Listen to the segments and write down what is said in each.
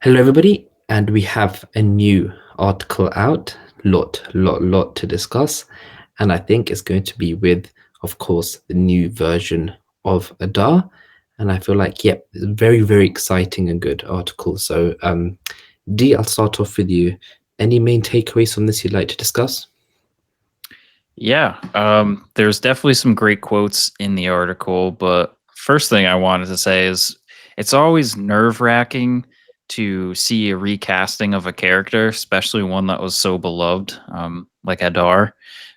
Hello, everybody, and we have a new article out. Lot to discuss, and I think it's going to be with, of course, the new version of Adar. And I feel like, yep, it's a very exciting and good article. So, Dee, I'll start off with you. Any main takeaways from this you'd like to discuss? Yeah, there's definitely some great quotes in the article, but first thing I wanted to say is it's always nerve-wracking to see a recasting of a character, especially one that was so beloved, like Adar.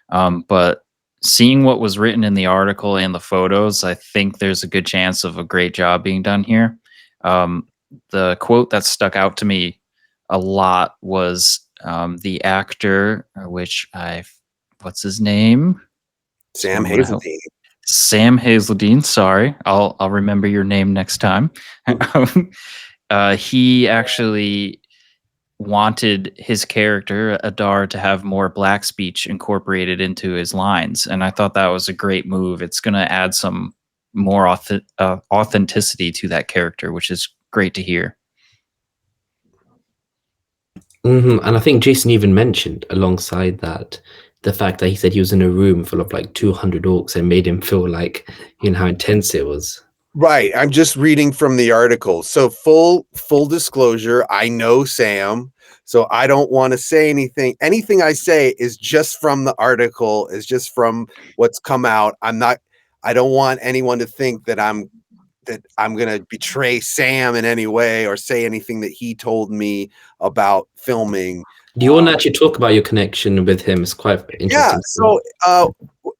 But seeing what was written in the article and the photos, I think there's a good chance of a great job being done here. Um, the quote that stuck out to me a lot was the actor, which I what's his name? Sam Someone want to help? Hazeldine. Sam Hazeldine. Sorry, I'll remember your name next time. He actually wanted his character Adar to have more black speech incorporated into his lines, and I thought that was a great move. It's going to add some more authenticity to that character, which is great to hear. And I think Jason even mentioned alongside that the fact that he said he was in a room full of like 200 orcs and made him feel like, how intense it was. Right. I'm just reading from the article. So full disclosure, I know Sam, so I don't want to say anything. Anything I say is just from the article, is just from what's come out. I don't want anyone to think that I'm going to betray Sam in any way or say anything that he told me about filming. Do you want to actually talk about your connection with him? It's quite Yeah. interesting.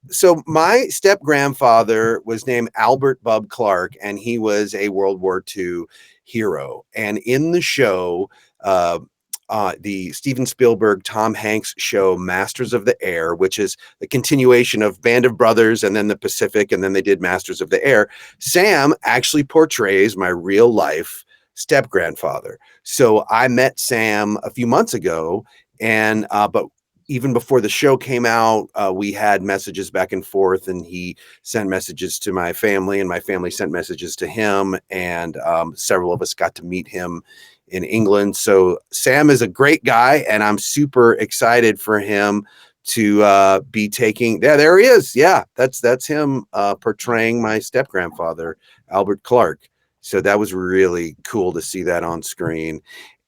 So my step grandfather was named Albert Bub Clark, and he was a World War II hero. And in the show, the Steven Spielberg, Tom Hanks show, Masters of the Air, which is the continuation of Band of Brothers and then the Pacific, and then they did Masters of the Air. Sam actually portrays my real life step grandfather. So I met Sam a few months ago, and but even before the show came out, we had messages back and forth, and he sent messages to my family, and my family sent messages to him, and several of us got to meet him in England. So Sam is a great guy, and I'm super excited for him to be taking. Yeah, there he is. Yeah, that's him portraying my step grandfather, Albert Clark. So that was really cool to see that on screen.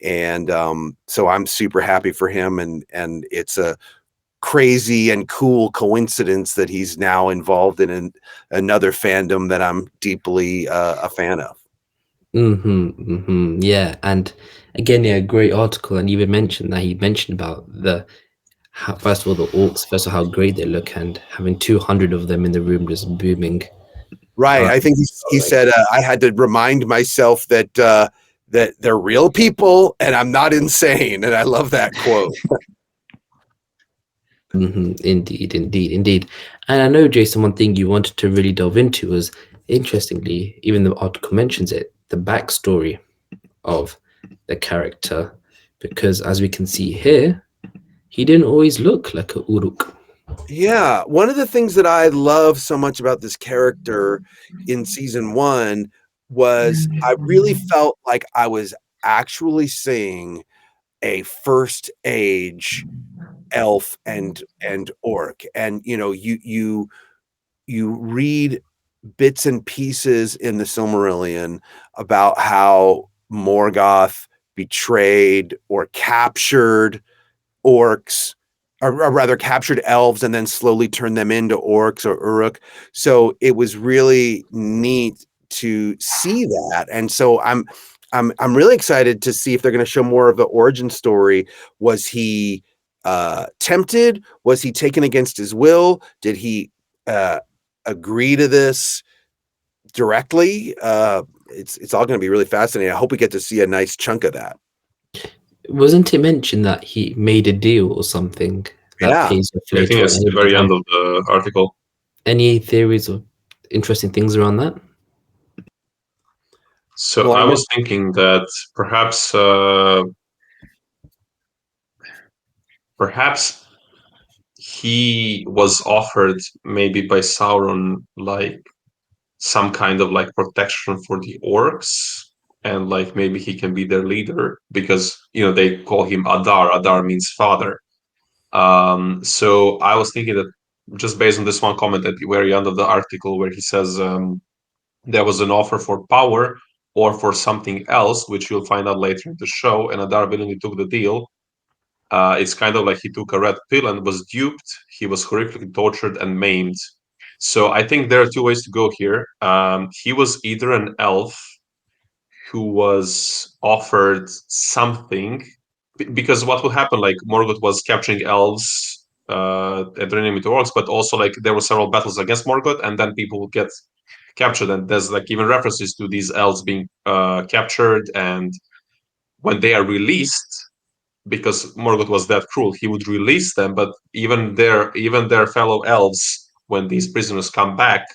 And so I'm super happy for him, and it's a crazy and cool coincidence that he's now involved in another fandom that I'm deeply a fan of. Yeah, and again, yeah, great article. And you even mentioned that he mentioned about first of all, the orcs, first of all, how great they look, and having 200 of them in the room just booming. Right. I think he said I had to remind myself that that they're real people and I'm not insane. And I love that quote. Indeed. And I know, Jason, one thing you wanted to really delve into was, interestingly, even the article mentions it, the backstory of the character, because as we can see here, he didn't always look like a Uruk. Yeah, one of the things that I love so much about this character in season 1 was I really felt like I was actually seeing a first age elf and orc. And you read bits and pieces in the Silmarillion about how Morgoth betrayed or captured orcs, or rather captured elves and then slowly turned them into orcs or Uruk. So it was really neat to see that. And so I'm really excited to see if they're going to show more of the origin story. Was he tempted? Was he taken against his will? Did he agree to this directly? It's all going to be really fascinating. I hope we get to see a nice chunk of that. Wasn't it mentioned that he made a deal or something that Yeah. pays off I think later on? it's the very end of the article. Any theories or interesting things around that? So Well, I was thinking that perhaps he was offered maybe by Sauron like some kind of like protection for the orcs, and like maybe he can be their leader because they call him Adar. Adar means father. So I was thinking that just based on this one comment at the very end of the article where he says there was an offer for power or for something else, which you'll find out later in the show, and Adar willingly took the deal. It's kind of like he took a red pill and was duped. He was horrifically tortured and maimed. So I think there are two ways to go here. He was either an elf who was offered something, because what would happen, like Morgoth was capturing elves and turning them into orcs, but also like there were several battles against Morgoth, and then people would get captured, and there's like even references to these elves being captured, and when they are released, because Morgoth was that cruel, he would release them, but even their fellow elves, when these prisoners come back,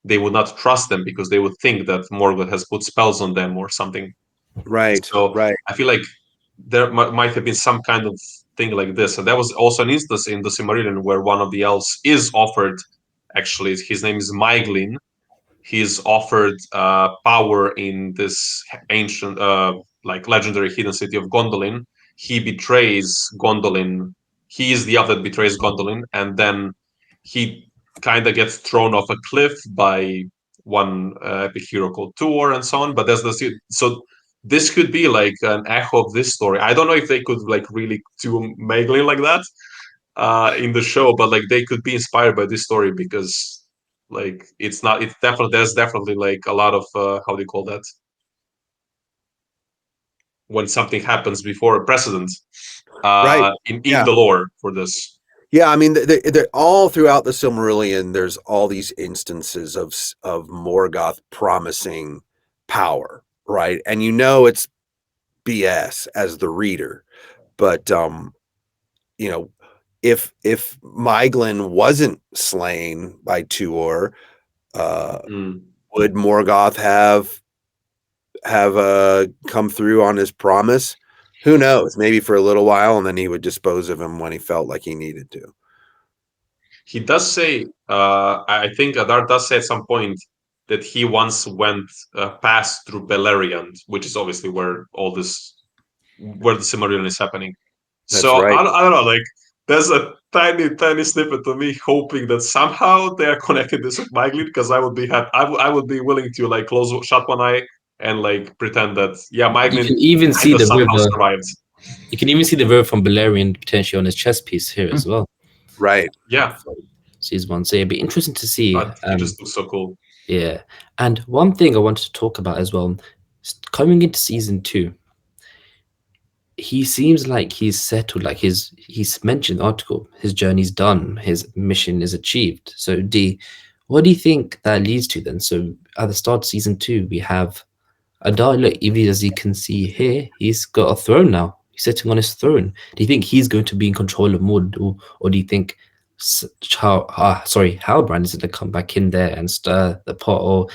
they would not trust them because they would think that Morgoth has put spells on them or something. Right. So Right. I feel like there might have been some kind of thing like this, and that was also an instance in the Silmarillion where one of the elves is offered. Actually, his name is Maeglin. He is offered power in this ancient, like legendary hidden city of Gondolin. He betrays Gondolin. He is the elf that betrays Gondolin, and then he kind of gets thrown off a cliff by one epic hero called Tuor and so on. But there's the so this could be like an echo of this story. I don't know if they could like really do Maeglin like that in the show, but like they could be inspired by this story because like it's not it's definitely there's definitely like a lot of how do you call that when something happens before a precedent Right. in Yeah. the lore for this. Yeah, I mean, they're all throughout the Silmarillion. There's all these instances of Morgoth promising power, right? And it's BS as the reader, but if Maeglin wasn't slain by Tuor, would Morgoth have come through on his promise? Who knows? Maybe for a little while, and then he would dispose of him when he felt like he needed to. He does say, I think Adar does say at some point that he once went passed through Beleriand, which is obviously where the Silmarillion is happening. That's so right. I don't know, like there's a tiny snippet to me hoping that somehow they are connecting this with Maeglin, because I would be happy. I would be willing to like shut one eye and like pretend that Maeglin You can even see the somehow river. survived. You can even see the river from Balerion potentially on his chest piece here as well. Right. Yeah. Sees one. So it'd be interesting to see. He just looks so cool. Yeah. And one thing I wanted to talk about as well, coming into season 2, he seems like he's settled, like he's mentioned in the article, his journey's done, his mission is achieved. So D, what do you think that leads to then? So at the start of season 2, we have Adar, look, even as you can see here, he's got a throne now. He's sitting on his throne. Do you think he's going to be in control of Mordor, or do you think Halbrand is going to come back in there and stir the pot or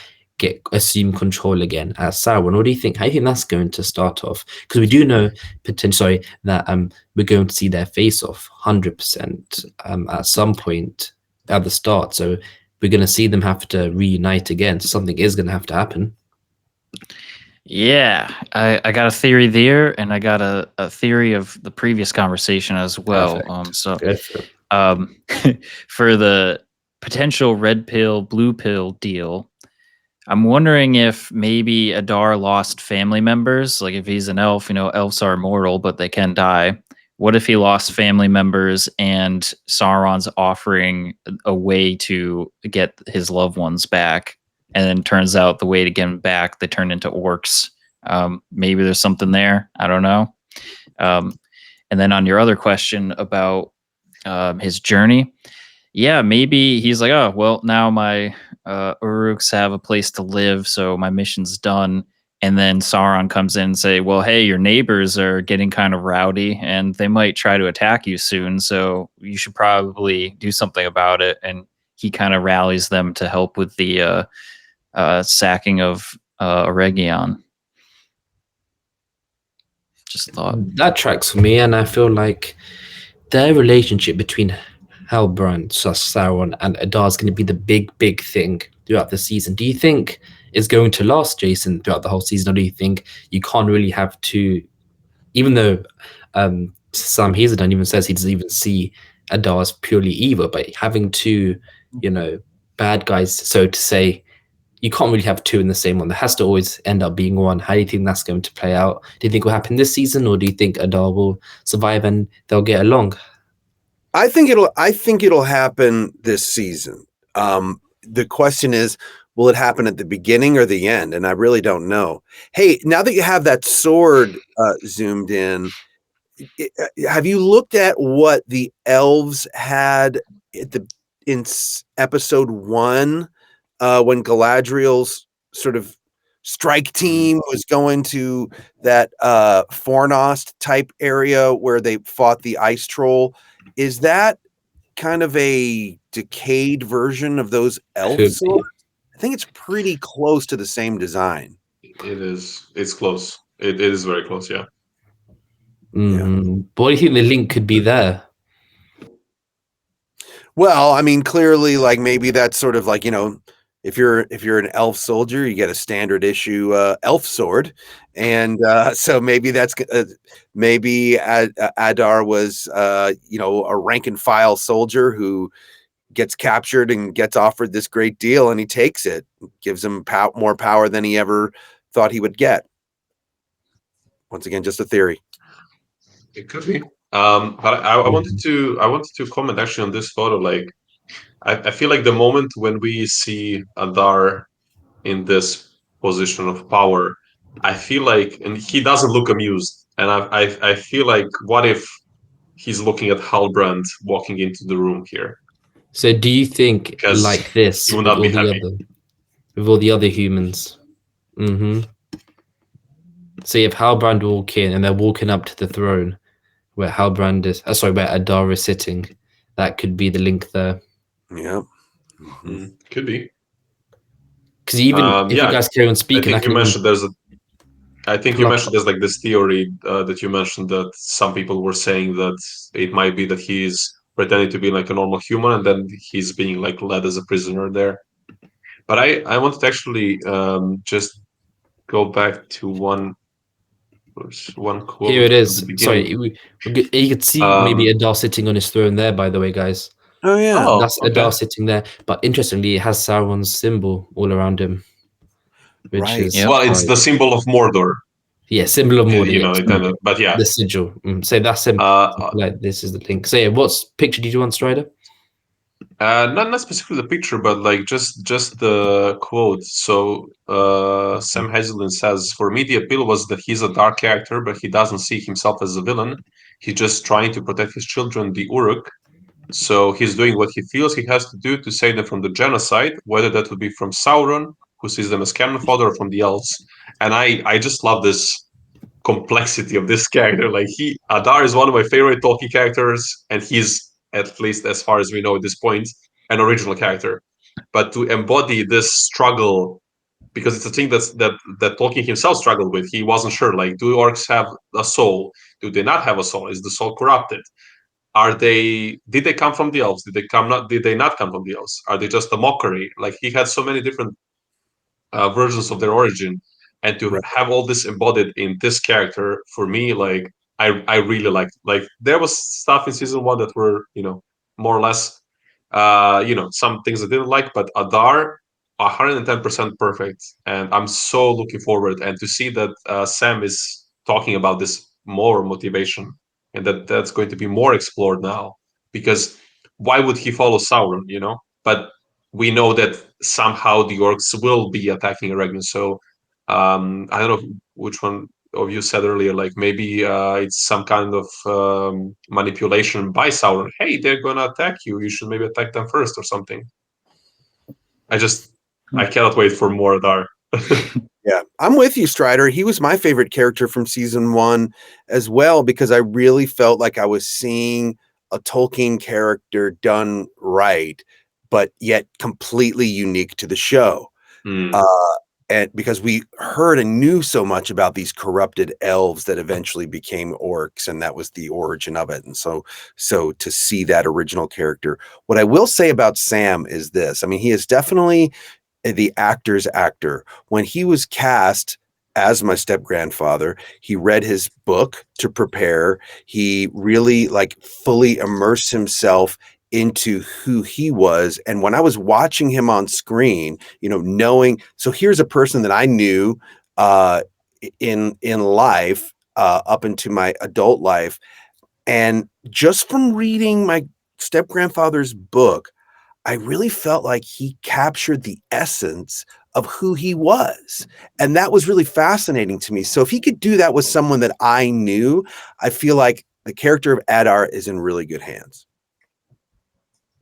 assume control again as Sauron? What do you think? How do you think that's going to start off? Because we do know potentially that we're going to see their face off 100% at some point at the start. So we're going to see them have to reunite again. So something is going to have to happen. Yeah, I got a theory there, and I got a theory of the previous conversation as well. Perfect. For the potential red pill, blue pill deal, I'm wondering if maybe Adar lost family members. Like if he's an elf, elves are immortal, but they can die. What if he lost family members and Sauron's offering a way to get his loved ones back? And then turns out the way to get them back, they turn into orcs. Maybe there's something there. I don't know. And then on your other question about his journey, yeah, maybe he's like, oh, well, now my Uruks have a place to live, so my mission's done. And then Sauron comes in and say, well, hey, your neighbors are getting kind of rowdy and they might try to attack you soon, so you should probably do something about it. And he kind of rallies them to help with the sacking of Eregion. Just thought. That tracks for me, and I feel like their relationship between Halbrand, Sauron, and Adar is going to be the big thing throughout the season. Do you think is going to last, Jason, throughout the whole season? Or do you think you can't really have two, even though Sam Hazelden even says he doesn't even see Adar as purely evil, but having two, bad guys, so to say, you can't really have two in the same one. There has to always end up being one. How do you think that's going to play out? Do you think it will happen this season, or do you think Adar will survive and they'll get along? I think it'll happen this season. The question is, will it happen at the beginning or the end? And I really don't know. Hey, now that you have that sword zoomed in, have you looked at what the elves had in episode 1 when Galadriel's sort of strike team was going to that Fornost type area where they fought the ice troll? Is that kind of a decayed version of those elf swords? I think it's pretty close to the same design. It is. It's close. It is very close. Yeah. Mm-hmm. But what do you think the link could be there? Well, I mean, clearly, like maybe that's sort of like, if you're an elf soldier, you get a standard issue elf sword, and so maybe that's maybe Adar was a rank and file soldier who gets captured and gets offered this great deal, and he takes it. Gives him more power than he ever thought he would get. Once again, just a theory. It could be. But I wanted to comment actually on this photo. Like, I feel like the moment when we see Adar in this position of power, I feel like, and he doesn't look amused, and I feel like, what if he's looking at Halbrand walking into the room here? So do you think Because like this he would with not be happy. with all the other humans? Mm-hmm. So you have Halbrand walk in, and they're walking up to the throne where Halbrand is. Where Adar is sitting. That could be the link there. Yeah, could be. Because even if you guys carry on speaking, I think you mentioned there's like this theory that you mentioned, that some people were saying that it might be that he's pretending to be like a normal human, and then he's being like led as a prisoner there. But I wanted to actually just go back to one quote. Here it is. Sorry, you could see maybe Adar sitting on his throne there, by the way, guys. Oh, yeah. That's Adar sitting there. But interestingly, it has Sauron's symbol all around him. Which is it's the symbol of Mordor. Yeah, symbol of Mordor. But yeah. The sigil. So that's him. Like, this is the link. So yeah, what picture did you want, Strider? Not specifically the picture, but like just the quote. So Sam Hazelden says, "For me, the appeal was that he's a dark character, but he doesn't see himself as a villain. He's just trying to protect his children, the Uruk. So he's doing what he feels he has to do to save them from the genocide, whether that would be from Sauron, who sees them as cannon fodder, or from the elves." And I just love this complexity of this character. Like, Adar is one of my favorite Tolkien characters, and he's, at least as far as we know at this point, an original character. But to embody this struggle, because it's a thing that Tolkien himself struggled with. He wasn't sure, like, do orcs have a soul? Do they not have a soul? Is the soul corrupted? Did they come from the elves? Did they not come from the elves? Are they just a mockery? Like, he had so many different versions of their origin, and to have all this embodied in this character, for me, like, I really liked. Like, there was stuff in season 1 that were, more or less, some things I didn't like, but Adar, 110% perfect, and I'm so looking forward, and to see that Sam is talking about this more motivation, and that's going to be more explored now, because why would he follow Sauron, But we know that somehow the orcs will be attacking Eregn. So I don't know which one of you said earlier, like, maybe it's some kind of manipulation by Sauron. Hey, they're gonna attack you. You should maybe attack them first or something. I cannot wait for more Adar. Yeah, I'm with you, Strider. He was my favorite character from season 1 as well, because I really felt like I was seeing a Tolkien character done right, but yet completely unique to the show. And because we heard and knew so much about these corrupted elves that eventually became orcs, and that was the origin of it. And so to see that original character, what I will say about Sam is this. I mean, he is definitely the actor's actor. When he was cast as my step grandfather, he read his book to prepare. He really like fully immersed himself into who he was. And when I was watching him on screen, knowing, so here's a person that I knew in life up into my adult life. And just from reading my step grandfather's book, I really felt like he captured the essence of who he was. And that was really fascinating to me. So if he could do that with someone that I knew, I feel like the character of Adar is in really good hands.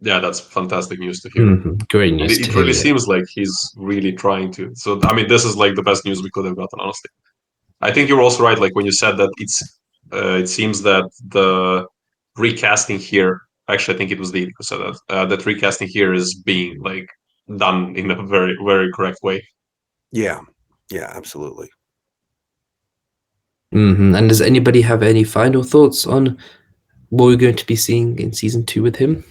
Yeah, that's fantastic news to hear. Great And news it to really hear. seems like he's really trying to. So, I mean, this is like the best news we could have gotten, honestly. I think you're also right, like when you said that it seems that the recasting here, actually, I think it was Dee who said that recasting here is being like done in a very, very correct way. Yeah, absolutely. And does anybody have any final thoughts on what we're going to be seeing in season 2 with him?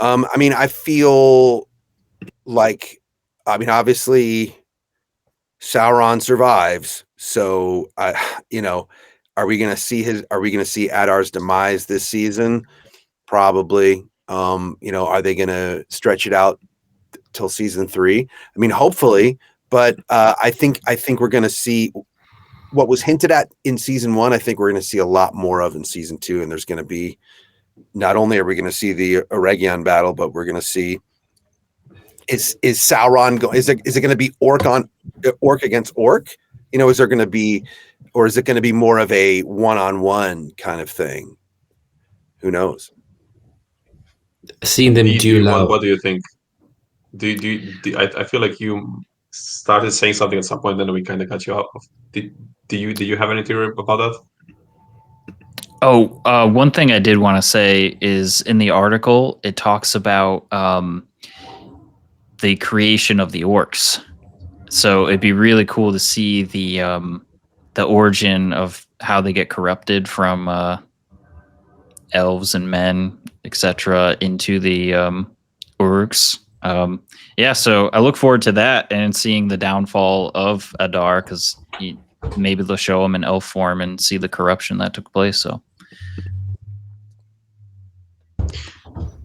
I mean, I feel like, obviously Sauron survives. So, are we going to see Adar's demise this season? Probably. Are they going to stretch it out till season 3? I mean, hopefully, but I think we're going to see what was hinted at in season 1. I think we're going to see a lot more of in season 2, and there's going to be, not only are we going to see the Eregion battle, but we're going to see is Sauron is it going to be orc against orc? Is there going to be, or is it going to be more of a one-on-one kind of thing? Who knows? Seeing them duel out. What do you think? I feel like you started saying something at some point, then we kind of cut you off. Do you have any theory about that? Oh, one thing I did want to say is in the article, it talks about the creation of the orcs. So it'd be really cool to see the origin of how they get corrupted from elves and men, etc., into the orcs. Yeah, so I look forward to that and seeing the downfall of Adar, because maybe they'll show him in elf form and see the corruption that took place. So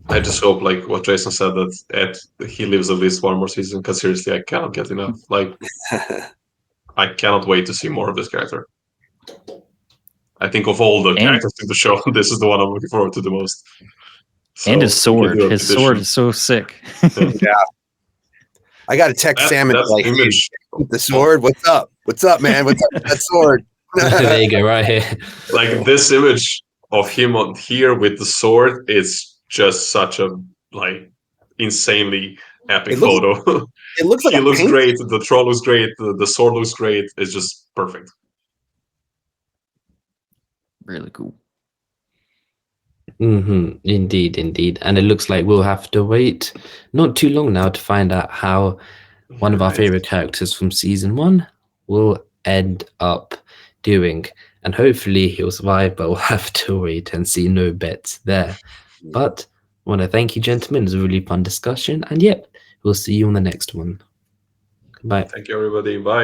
I just hope, like what Jason said, that he lives at least one more season, because seriously, I cannot get enough. Like, I cannot wait to see more of this character. I think of all the characters in the show, this is the one I'm looking forward to the most. So and his sword. His sword is so sick. Yeah. I got to text Sam and like, image. Hey, the sword. What's up? What's up, man? What's up with that sword? There you go, right here. Like, this image of him on here with the sword is just such a like insanely epic photo. It looks like he looks great. The troll looks great. The sword looks great. It's just perfect. Really cool. Indeed. And it looks like we'll have to wait not too long now to find out how one of our favorite characters from season 1 will end up doing. And hopefully he'll survive, but we'll have to wait and see. No bets there. But I want to thank you, gentlemen. It was a really fun discussion. And yep, we'll see you on the next one. Goodbye. Thank you, everybody. Bye.